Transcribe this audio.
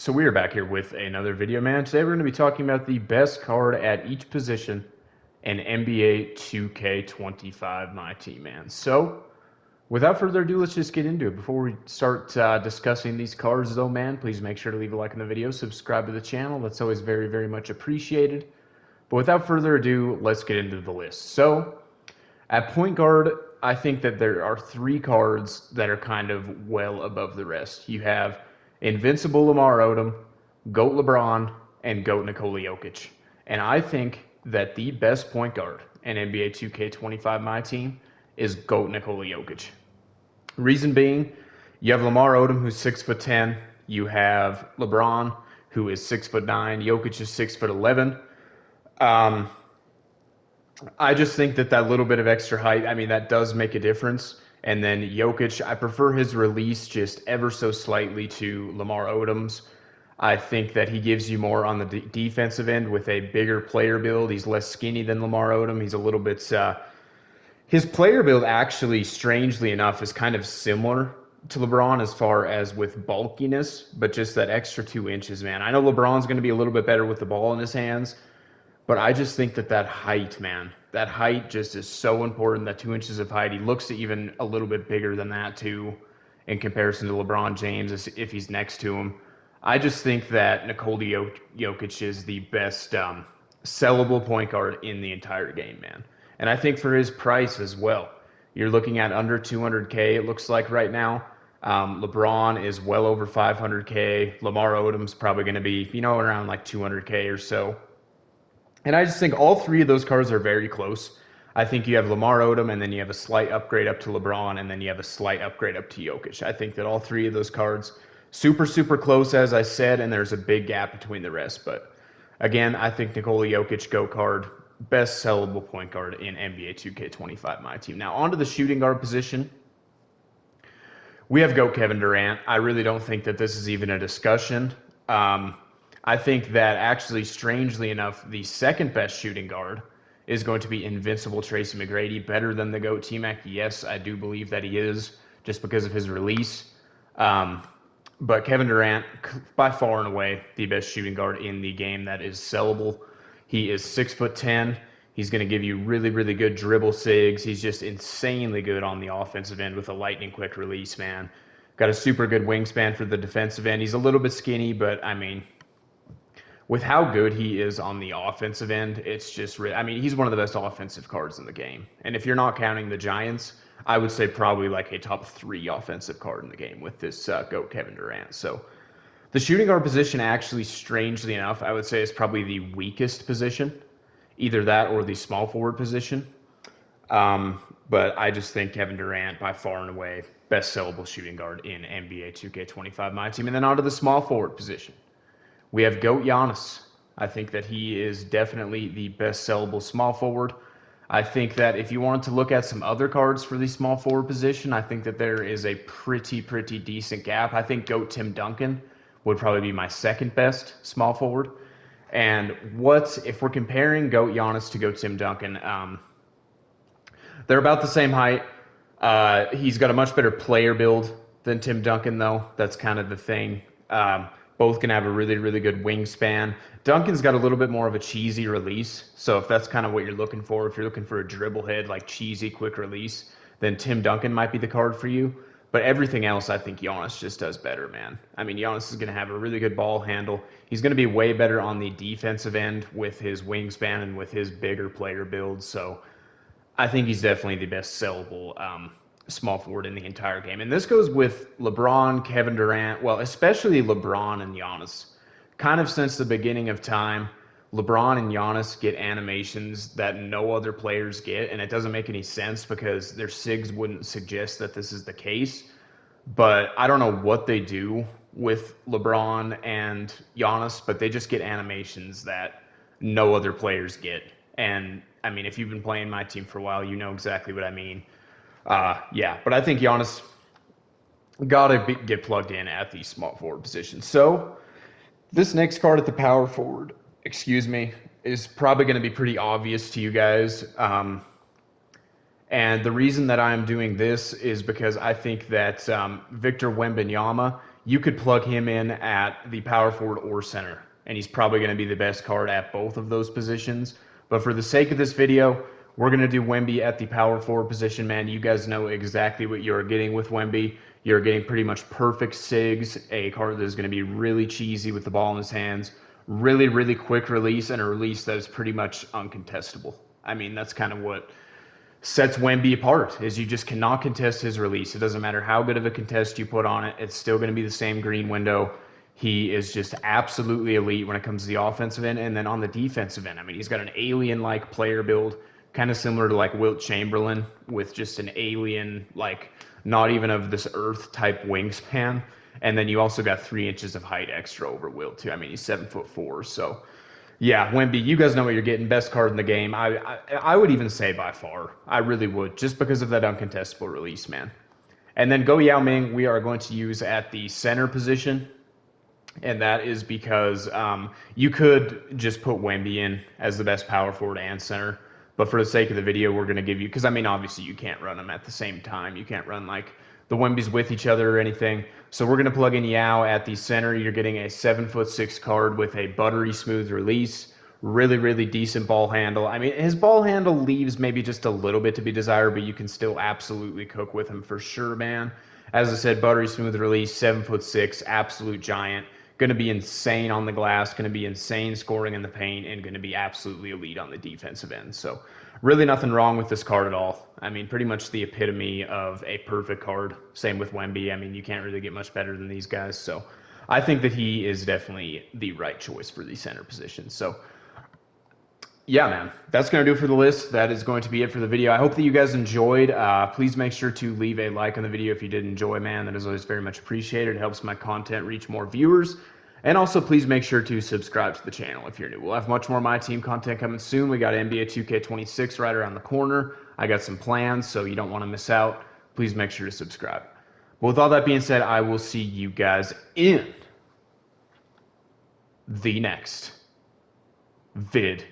So we are back here with another video, man. Today we're going to be talking about the best card at each position in NBA 2K25 Myteam, man. So without further ado, let's just get into it. Before we start discussing these cards, though, man, please make sure to leave a like on the video, subscribe to the channel. That's always very, very much appreciated. But without further ado, let's get into the list. So at point guard, I think that there are three cards that are kind of well above the rest. You have Invincible Lamar Odom, GOAT LeBron, and GOAT Nikola Jokic. And I think that the best point guard in NBA 2K25 Myteam is GOAT Nikola Jokic. Reason being, you have Lamar Odom, who's 6'10". You have LeBron, who is 6'9". Jokic is 6'11". I just think that that little bit of extra height, I mean, that does make a difference. And then Jokic, I prefer his release just ever so slightly to Lamar Odom's. I think that he gives you more on the defensive end with a bigger player build. He's less skinny than Lamar Odom. He's a little bit. His player build, actually, strangely enough, is kind of similar to LeBron as far as with bulkiness, but just that extra 2 inches, man. I know LeBron's going to be a little bit better with the ball in his hands. But I just think that that height, man, that height just is so important, that 2 inches of height. He looks even a little bit bigger than that, too, in comparison to LeBron James if he's next to him. I just think that Nikola Jokic is the best sellable point guard in the entire game, man. And I think for his price as well. You're looking at under 200K, it looks like right now. LeBron is well over 500K. Lamar Odom's probably going to be, around like 200K or so. And I just think all three of those cards are very close. I think you have Lamar Odom, and then you have a slight upgrade up to LeBron, and then you have a slight upgrade up to Jokic. I think that all three of those cards, super, super close, as I said, and there's a big gap between the rest. But again, I think Nikola Jokic, GOAT card, best sellable point guard in NBA 2K25 Myteam. Now, onto the shooting guard position. We have GOAT Kevin Durant. I really don't think that this is even a discussion. I think that actually, strangely enough, the second best shooting guard is going to be Invincible Tracy McGrady, better than the GOAT T-Mac. Yes, I do believe that he is, just because of his release. But Kevin Durant, by far and away, the best shooting guard in the game that is sellable. He is 6'10". He's going to give you really, really good dribble sigs. He's just insanely good on the offensive end with a lightning quick release, man. Got a super good wingspan for the defensive end. He's a little bit skinny, but I mean, with how good he is on the offensive end, it's just really, I mean, he's one of the best offensive cards in the game. And if you're not counting the Giants, I would say probably like a top 3 offensive card in the game with this GOAT Kevin Durant. So the shooting guard position, actually, strangely enough, I would say is probably the weakest position, either that or the small forward position. But I just think Kevin Durant, by far and away, best sellable shooting guard in NBA 2K25 Myteam. And then onto the small forward position. We have GOAT Giannis. I think that he is definitely the best sellable small forward. I think that if you wanted to look at some other cards for the small forward position, I think that there is a pretty decent gap. I think GOAT Tim Duncan would probably be my second best small forward. And if we're comparing GOAT Giannis to GOAT Tim Duncan, they're about the same height. He's got a much better player build than Tim Duncan, though. That's kind of the thing. Both can have a really, really good wingspan. Duncan's got a little bit more of a cheesy release. So if that's kind of what you're looking for, if you're looking for a dribble head, like cheesy, quick release, then Tim Duncan might be the card for you. But everything else, I think Giannis just does better, man. I mean, Giannis is going to have a really good ball handle. He's going to be way better on the defensive end with his wingspan and with his bigger player build. So I think he's definitely the best sellable small forward in the entire game. And this goes with LeBron, Kevin Durant, well, especially LeBron and Giannis. Kind of since the beginning of time, LeBron and Giannis get animations that no other players get, and it doesn't make any sense because their SIGs wouldn't suggest that this is the case. But I don't know what they do with LeBron and Giannis, but they just get animations that no other players get. And I mean, if you've been playing my team for a while, you know exactly what I mean. Yeah, but I think Giannis got to get plugged in at the small forward position. So this next card at the power forward, is probably going to be pretty obvious to you guys. And the reason that I'm doing this is because I think that Victor Wembanyama, you could plug him in at the power forward or center, and he's probably going to be the best card at both of those positions. But for the sake of this video, we're going to do Wemby at the power forward position, man. You guys know exactly what you're getting with Wemby. You're getting pretty much perfect SIGs, a card that is going to be really cheesy with the ball in his hands, really, really quick release, and a release that is pretty much uncontestable. I mean, that's kind of what sets Wemby apart, is you just cannot contest his release. It doesn't matter how good of a contest you put on it. It's still going to be the same green window. He is just absolutely elite when it comes to the offensive end. And then on the defensive end, I mean, he's got an alien-like player build, kind of similar to like Wilt Chamberlain, with just an alien, like not even of this earth type wingspan. And then you also got 3 inches of height extra over Wilt too. I mean, he's 7'4", so yeah, Wemby, you guys know what you're getting. Best card in the game. I would even say by far. I really would, just because of that uncontestable release, man. And then Go Yao Ming, we are going to use at the center position. And that is because you could just put Wemby in as the best power forward and center. But for the sake of the video, we're going to give you, because I mean, obviously you can't run them at the same time. You can't run like the Wembys with each other or anything. So we're going to plug in Yao at the center. You're getting a 7'6" card with a buttery smooth release. Really, really decent ball handle. I mean, his ball handle leaves maybe just a little bit to be desired, but you can still absolutely cook with him for sure, man. As I said, buttery smooth release, 7'6", absolute giant. Going to be insane on the glass, going to be insane scoring in the paint, and going to be absolutely elite on the defensive end. So really nothing wrong with this card at all. I mean, pretty much the epitome of a perfect card. Same with Wemby. I mean, you can't really get much better than these guys. So I think that he is definitely the right choice for the center position. So yeah, man, that's going to do it for the list. That is going to be it for the video. I hope that you guys enjoyed. Please make sure to leave a like on the video if you did enjoy, man. That is always very much appreciated. It helps my content reach more viewers. And also, please make sure to subscribe to the channel if you're new. We'll have much more My Team content coming soon. We got NBA 2K26 right around the corner. I got some plans, so you don't want to miss out. Please make sure to subscribe. But with all that being said, I will see you guys in the next video.